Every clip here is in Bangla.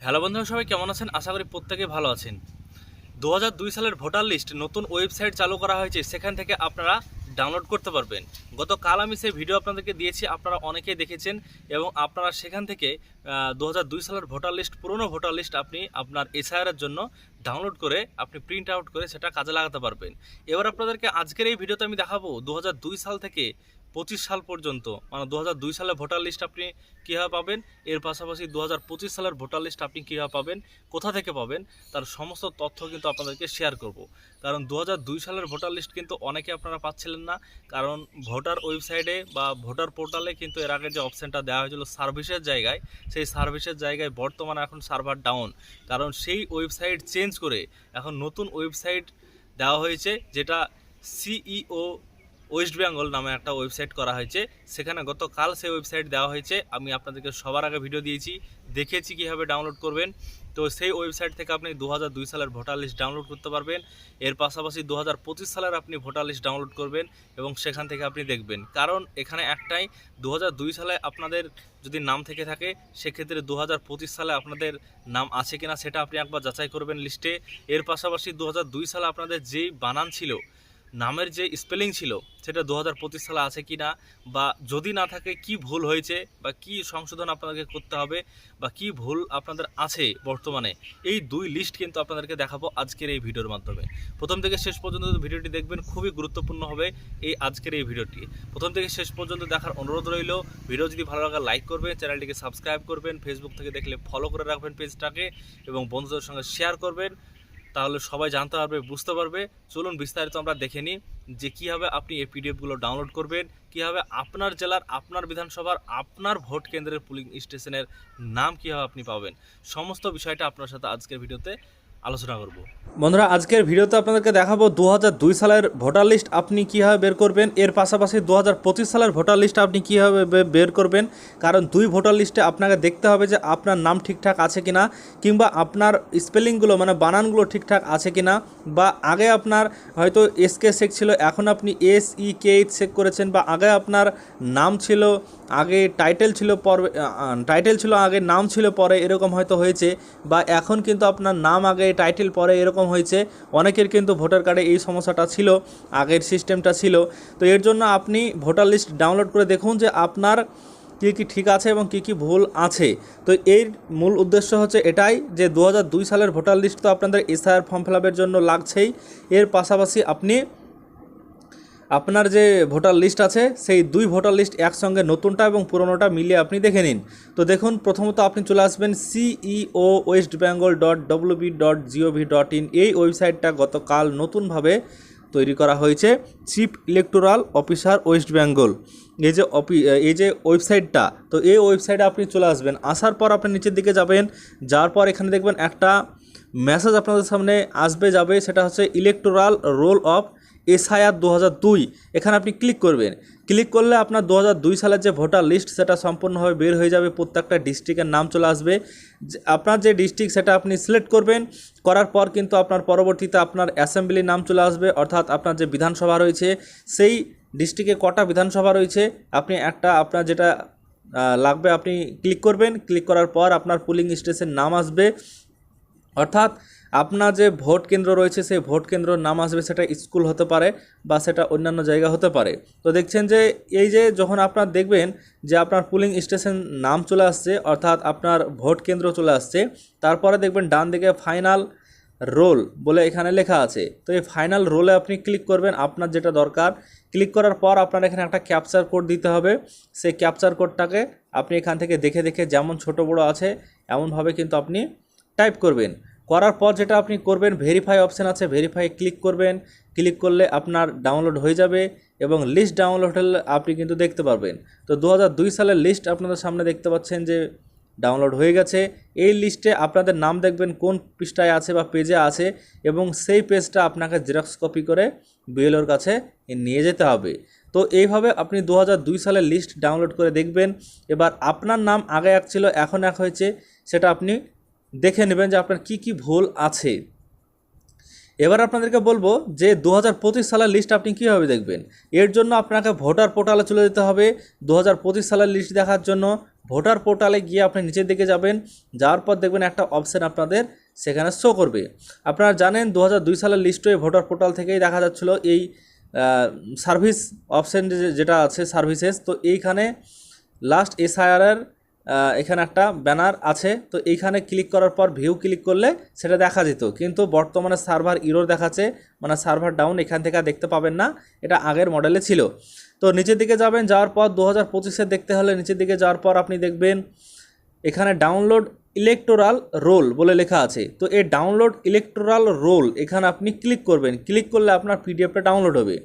হ্যালো বন্ধুরা, সবাই কেমন আছেন? আশা করি প্রত্যেকে ভালো আছেন। 2002 সালের ভোটার লিস্ট নতুন ওয়েবসাইট চালু করা হয়েছে, সেখান থেকে আপনারা ডাউনলোড করতে পারবেন। গতকাল আমি সেই ভিডিও আপনাদেরকে দিয়েছি, আপনারা অনেকেই দেখেছেন এবং আপনারা সেখান থেকে 2002 সালের ভোটার লিস্ট, পুরনো ভোটার লিস্ট আপনি আপনার এসআইআরের জন্য ডাউনলোড করে আপনি প্রিন্ট আউট করে সেটা কাজে লাগাতে পারবেন। এবার আপনাদেরকে আজকের এই ভিডিওতে আমি দেখাবো 2002 সাল থেকে 25 সাল পর্যন্ত, মানে 2002 সালের ভোটার লিস্ট আপনি কীভাবে পাবেন, এর পাশাপাশি 2025 সালের ভোটার লিস্ট আপনি কীভাবে পাবেন, কোথা থেকে পাবেন, তার সমস্ত তথ্য কিন্তু আপনাদেরকে শেয়ার করব। কারণ 2002 সালের ভোটার লিস্ট কিন্তু অনেকে আপনারা পাচ্ছিলেন না, কারণ ভোটার ওয়েবসাইটে বা ভোটার পোর্টালে কিন্তু এর আগে যে অপশানটা দেওয়া হয়েছিল সার্ভিসের জায়গায়, সেই সার্ভিসের জায়গায় বর্তমানে এখন সার্ভার ডাউন, কারণ সেই ওয়েবসাইট চেঞ্জ করে এখন নতুন ওয়েবসাইট দেওয়া হয়েছে, যেটা সিইও ওয়েস্ট বেঙ্গল নামে একটা ওয়েবসাইট করা হয়েছে। সেখানে গতকাল সেই ওয়েবসাইট দেওয়া হয়েছে, আমি আপনাদেরকে সবার আগে ভিডিও দিয়েছি, দেখিয়েছি কীভাবে ডাউনলোড করবেন। তো সেই ওয়েবসাইট থেকে আপনি 2002 সালের ভোটার লিস্ট ডাউনলোড করতে পারবেন। এর পাশাপাশি 2025 সালের আপনি ভোটার লিস্ট ডাউনলোড করবেন এবং সেখান থেকে আপনি দেখবেন। কারণ এখানে একটাই, 2002 সালে আপনাদের যদি নাম থেকে থাকে, সেক্ষেত্রে 2025 সালে আপনাদের নাম আছে কিনা সেটা আপনি একবার যাচাই করবেন লিস্টে। এর পাশাপাশি 2002 সালে আপনাদের যেই বানান ছিল, নামের যে স্পেলিং ছিল, সেটা 2025 সালে আছে কি না, বা যদি না থাকে কি ভুল হয়েছে বা কি সংশোধন আপনাদেরকে করতে হবে বা কি ভুল আপনাদের আছে বর্তমানে, এই দুই লিস্ট কিন্তু আপনাদেরকে দেখাবো আজকের এই ভিডিওর মাধ্যমে। প্রথম থেকে শেষ পর্যন্ত ভিডিওটি দেখবেন, খুবই গুরুত্বপূর্ণ হবে এই আজকের এই ভিডিওটি। প্রথম থেকে শেষ পর্যন্ত দেখার অনুরোধ রইল। ভিডিও যদি ভালো লাগে লাইক করবেন, চ্যানেলটিকে সাবস্ক্রাইব করবেন, ফেসবুক থেকে দেখলে ফলো করে রাখবেন পেজটাকে এবং বন্ধুদের সঙ্গে শেয়ার করবেন, তাহলে সবাই জানতে পারবে, বুঝতে পারবে। চলুন বিস্তারিত আমরা দেখে নিই যে কীভাবে আপনি এই পিডিএফগুলো ডাউনলোড করবেন, কীভাবে আপনার জেলার, আপনার বিধানসভার, আপনার ভোট কেন্দ্রের পুলিং স্টেশনের নাম কীভাবে আপনি পাবেন, সমস্ত বিষয়টা আপনার সাথে আজকের ভিডিওতে আলোচনা করব। বন্ধুরা, আজকের ভিডিওতে আপনাদেরকে দেখাবো 2002 সালের ভোটার লিস্ট আপনি কীভাবে বের করবেন, এর পাশাপাশি 2025 সালের ভোটার লিস্ট আপনি কীভাবে বের করবেন। কারণ দুই ভোটার লিস্টে আপনাকে দেখতে হবে যে আপনার নাম ঠিকঠাক আছে কিনা, কিংবা আপনার স্পেলিংগুলো মানে বানানগুলো ঠিকঠাক আছে কিনা, বা আগে আপনার হয়তো এসকে শেখ ছিল, এখন আপনি SEK শেখ করেছেন, বা আগে আপনার নাম ছিল, আগে টাইটেল ছিল, আগে নাম ছিল পরে, এরকম হয়তো হয়েছে, বা এখন কিন্তু আপনার নাম আগে টাইটেল পরে, এরকম হয়েছে। অনেকের কিন্তু ভোটার কার্ডে এই সমস্যাটা ছিল, আগের সিস্টেমটা ছিল। তো এর জন্য আপনি ভোটার লিস্ট ডাউনলোড করে দেখুন যে আপনার কী কী ঠিক আছে এবং কী কী ভুল আছে। তো এর মূল উদ্দেশ্য হচ্ছে এটাই যে 2002 সালের ভোটার লিস্ট তো আপনাদের এসআইআর ফর্ম ফিল আপের জন্য লাগছেই, এর পাশাপাশি আপনি আপনার যে ভোটার লিস্ট আছে সেই দুই ভোটার লিস্ট একসঙ্গে, নতুনটা এবং পুরনোটা মিলিয়ে আপনি দেখে নিন। তো দেখুন, প্রথমত আপনি চলে আসবেন ceo.westbengal.wb.gov.in। এই ওয়েবসাইটটা গতকাল নতুনভাবে তৈরি করা হয়েছে, chief electoral officer West Bengal, এই যে ওয়েবসাইটটা। তো এই ওয়েবসাইটে আপনি চলে আসবেন, আসার পর আপনি নিচের দিকে যাবেন, যাওয়ার পর এখানে দেখবেন একটা মেসেজ আপনাদের সামনে যাবে, সেটা হচ্ছে ইলেকটোরাল রোল অফ এসআইআর 2002। এখানে আপনি ক্লিক করবেন। ক্লিক করলে আপনার 2002 সালের যে ভোটার লিস্ট সেটা সম্পূর্ণভাবে বের হয়ে যাবে, প্রত্যেকটা ডিস্ট্রিক্টের নাম চলে আসবে। আপনার যে ডিস্ট্রিক্ট সেটা আপনি সিলেক্ট করবেন, করার পর কিন্তু আপনার পরবর্তীতে আপনার অ্যাসেম্বলির নাম চলে আসবে, অর্থাৎ আপনার যে বিধানসভা রয়েছে সেই ডিস্ট্রিক্টে কটা বিধানসভা রয়েছে, আপনি আপনার যেটা লাগবে আপনি ক্লিক করবেন। ক্লিক করার পর আপনার পুলিং স্টেশন নাম আসবে, অর্থাৎ আপনার যে ভোট কেন্দ্র রয়েছে সেই ভোট কেন্দ্রের নাম আসবে, সেটা স্কুল হতে পারে বা সেটা অন্যান্য জায়গা হতে পারে। তো দেখছেন যে এই যে যখন আপনার দেখবেন যে আপনার পুলিং স্টেশন নাম চলে আসছে, অর্থাৎ আপনার ভোট কেন্দ্র চলে আসছে, তারপরে দেখবেন ডান দিকে ফাইনাল রোল বলে এখানে লেখা আছে। তো এই ফাইনাল রোলে আপনি ক্লিক করবেন, আপনার যেটা দরকার। ক্লিক করার পর আপনার এখানে একটা ক্যাপচার কোড দিতে হবে। সেই ক্যাপচার কোডটাকে আপনি এখান থেকে দেখে দেখে যেমন ছোট বড় আছে এমনভাবে কিন্তু আপনি টাইপ করবেন। করার পর যেটা আপনি করবেন, ভেরিফাই অপশান আছে, ভেরিফাই ক্লিক করবেন। ক্লিক করলে আপনার ডাউনলোড হয়ে যাবে এবং লিস্ট ডাউনলোড হলে আপনি কিন্তু দেখতে পারবেন। তো 2002 সালের লিস্ট আপনাদের সামনে দেখতে পাচ্ছেন যে ডাউনলোড হয়ে গেছে। এই লিস্টে আপনাদের নাম দেখবেন কোন পৃষ্ঠায় আছে বা পেজে আছে, এবং সেই পেজটা আপনাকে জেরক্স কপি করে বিএলওর কাছে নিয়ে যেতে হবে। তো এইভাবে আপনি 2002 সালের লিস্ট ডাউনলোড করে দেখবেন। এবার আপনার নাম আগে এক ছিল, এখন এক হয়েছে, সেটা আপনি দেখে নেবেন যে আপনার কি কি ভুল আছে। এবার আপনাদেরকে বলবো যে 2025 সালের লিস্ট আপনি কীভাবে দেখবেন। এর জন্য আপনাকে ভোটার পোর্টালে চলে যেতে হবে। 2025 সালের লিস্ট দেখার জন্য ভোটার পোর্টালে গিয়ে আপনি নিচের দিকে যাবেন, যাওয়ার পর দেখবেন একটা অপশান আপনাদের সেখানে শো করবে। আপনারা জানেন 2002 সালের লিস্টে ভোটার পোর্টাল থেকেই দেখা যাচ্ছিলো এই সার্ভিস অপশান যেটা আছে সার্ভিসেস, তো এইখানে লাস্ট এসআইআরের এখানে একটা ব্যানার আছে, তো এইখানে ক্লিক করার পর ভিউ ক্লিক করলে সেটা দেখা যেত, কিন্তু বর্তমানে সার্ভার ইরর দেখাচ্ছে, মানে সার্ভার ডাউন, এখান থেকে দেখতে পাবেন না, এটা আগের মডেলে ছিল। তো নিচের দিকে যাবেন, যাওয়ার পর 2025-এর দেখতে হলে নিচের দিকে যাওয়ার পর আপনি দেখবেন এখানে ডাউনলোড ইলেকটোরাল রোল বলে লেখা আছে। তো এই ডাউনলোড ইলেকটোরাল রোল এখানে আপনি ক্লিক করবেন, ক্লিক করলে আপনার পিডিএফটা ডাউনলোড হবে।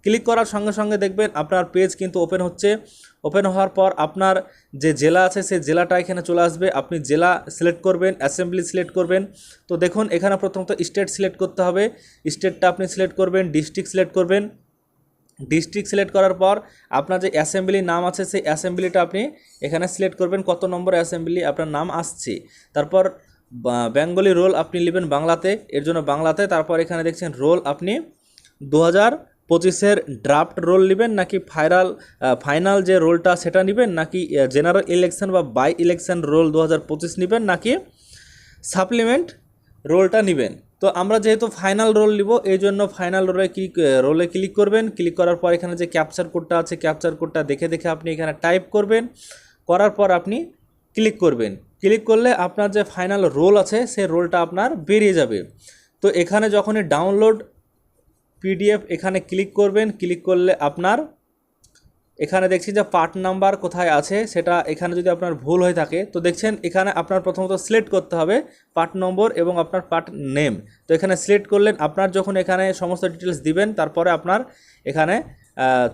ক্লিক করার সঙ্গে সঙ্গে দেখবেন আপনার পেজ কিন্তু ওপেন হচ্ছে। ওপেন হওয়ার পর আপনার যে জেলা আছে সেই জেলাটা এখানে চলে আসবে, আপনি জেলা সিলেক্ট করবেন, অ্যাসেম্বলি সিলেক্ট করবেন। তো দেখুন এখানে প্রথমত স্টেট সিলেক্ট করতে হবে, স্টেটটা আপনি সিলেক্ট করবেন, ডিস্ট্রিক্ট সিলেক্ট করবেন। ডিস্ট্রিক্ট সিলেক্ট করার পর আপনার যে অ্যাসেম্বলির নাম আছে সেই অ্যাসেম্বলিটা আপনি এখানে সিলেক্ট করবেন, কত নম্বর অ্যাসেম্বলি আপনার নাম আসছে। তারপর বেঙ্গলি রোল আপনি নেবেন বাংলাতে, এর জন্য বাংলাতে। তারপর এখানে দেখছেন রোল আপনি 2025-এর ড্রাফট রোল নেবেন নাকি ফাইনাল যে রোলটা সেটা নেবেন, নাকি জেনারেল ইলেকশন বা বাই ইলেকশন রোল 2025 নেবেন, নাকি সাপ্লিমেন্ট রোলটা নেবেন। তো আমরা যেহেতু ফাইনাল রোল নিব, এই জন্য ফাইনাল রোলে ক্লিক করবেন। ক্লিক করার পর এখানে যে ক্যাপচার কোডটা আছে ক্যাপচার কোডটা দেখে দেখে আপনি এখানে টাইপ করবেন, করার পর আপনি ক্লিক করবেন। ক্লিক করলে আপনার যে ফাইনাল রোল আছে সেই রোলটা আপনার বেরিয়ে যাবে। তো এখানে যখনই ডাউনলোড পিডিএফ এখানে ক্লিক করবেন, ক্লিক করলে আপনার এখানে দেখছি যে পার্ট নাম্বার কোথায় আছে সেটা, এখানে যদি আপনার ভুল হয়ে থাকে তো দেখছেন এখানে আপনার প্রথমত সিলেক্ট করতে হবে পার্ট নম্বর এবং আপনার পার্ট নেম। তো এখানে সিলেক্ট করলেন, আপনার যখন এখানে সমস্ত ডিটেলস দিবেন তারপরে আপনার এখানে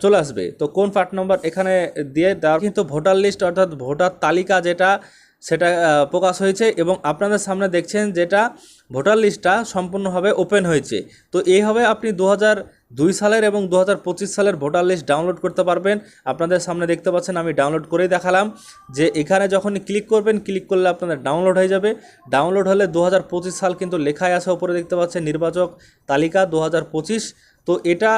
চলে আসবে। তো কোন পার্ট নম্বর এখানে দিয়ে দেওয়ার কিন্তু ভোটার লিস্ট অর্থাৎ ভোটার তালিকা যেটা সেটা প্রকাশ হয়েছে, এবং আপনাদের সামনে দেখছেন যেটা ভোটার লিস্টটা সম্পূর্ণভাবে ওপেন হয়েছে। তো এইভাবে আপনি 2002 সালের এবং 2025 সালের ভোটার লিস্ট ডাউনলোড করতে পারবেন। আপনাদের সামনে দেখতে পাচ্ছেন আমি ডাউনলোড করেই দেখালাম, যে এখানে যখন ক্লিক করবেন, ক্লিক করলে আপনাদের ডাউনলোড হয়ে যাবে। ডাউনলোড হলে 2025 সাল কিন্তু লেখাই আছে উপরে, দেখতে পাচ্ছেন নির্বাচক তালিকা 2025। তো এটা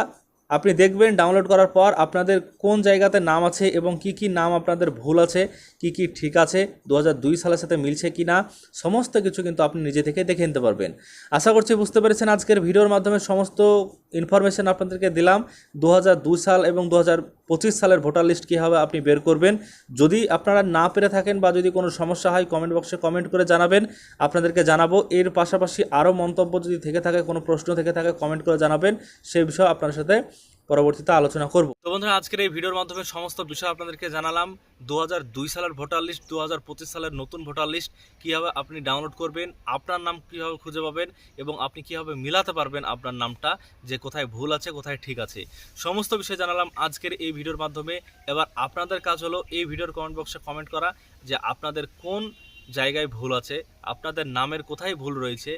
আপনি দেখবেন ডাউনলোড করার পর আপনাদের কোন জায়গাতে নাম আছে এবং কি কি নাম আপনাদের ভুল আছে, কি কি ঠিক আছে, 2002 সালের সাথে মিলছে কি না, সমস্ত কিছু কিন্তু আপনি নিজে থেকে দেখে নিতে পারবেন। আশা করছি বুঝতে পেরেছেন। আজকের ভিডিওর মাধ্যমে সমস্ত ইনফরমেশন আপনাদেরকে দিলাম 2002 সাল এবং 2025 সালের ভোটার লিস্ট কীভাবে আপনি বের করবেন। যদি আপনারা না পেরে থাকেন বা যদি কোনো সমস্যা হয় কমেন্ট বক্সে কমেন্ট করে জানাবেন, আপনাদেরকে জানাবো। এর পাশাপাশি আরও মন্তব্য যদি থেকে থাকে, কোনো প্রশ্ন থেকে থাকে কমেন্ট করে জানাবেন, সেই বিষয়ে আপনার সাথে পরবর্তীতে আলোচনা করব। তো বন্ধুরা আজকের এই ভিডিওর মাধ্যমে সমস্ত বিষয় আপনাদেরকে জানালাম। 2002 সালের ভোটার লিস্ট, 2025 সালের নতুন ভোটার লিস্ট কীভাবে আপনি ডাউনলোড করবেন, আপনার নাম কীভাবে খুঁজে পাবেন এবং আপনি কীভাবে মিলাতে পারবেন আপনার নামটা, যে কোথায় ভুল আছে কোথায় ঠিক আছে, সমস্ত বিষয় জানালাম আজকের এই ভিডিওর মাধ্যমে। এবার আপনাদের কাজ হলো এই ভিডিওর কমেন্ট বক্সে কমেন্ট করা, যে আপনাদের কোন জায়গায় ভুল আছে, আপনাদের নামের কোথায় ভুল রয়েছে,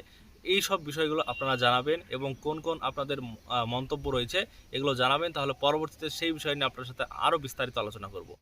এই সব বিষয়গুলো আপনারা জানাবেন এবং কোন কোন আপনাদের মন্তব্য রয়েছে এগুলো জানাবেন। তাহলে পরবর্তীতে সেই বিষয় নিয়ে আপনার সাথে আরও বিস্তারিত আলোচনা করব।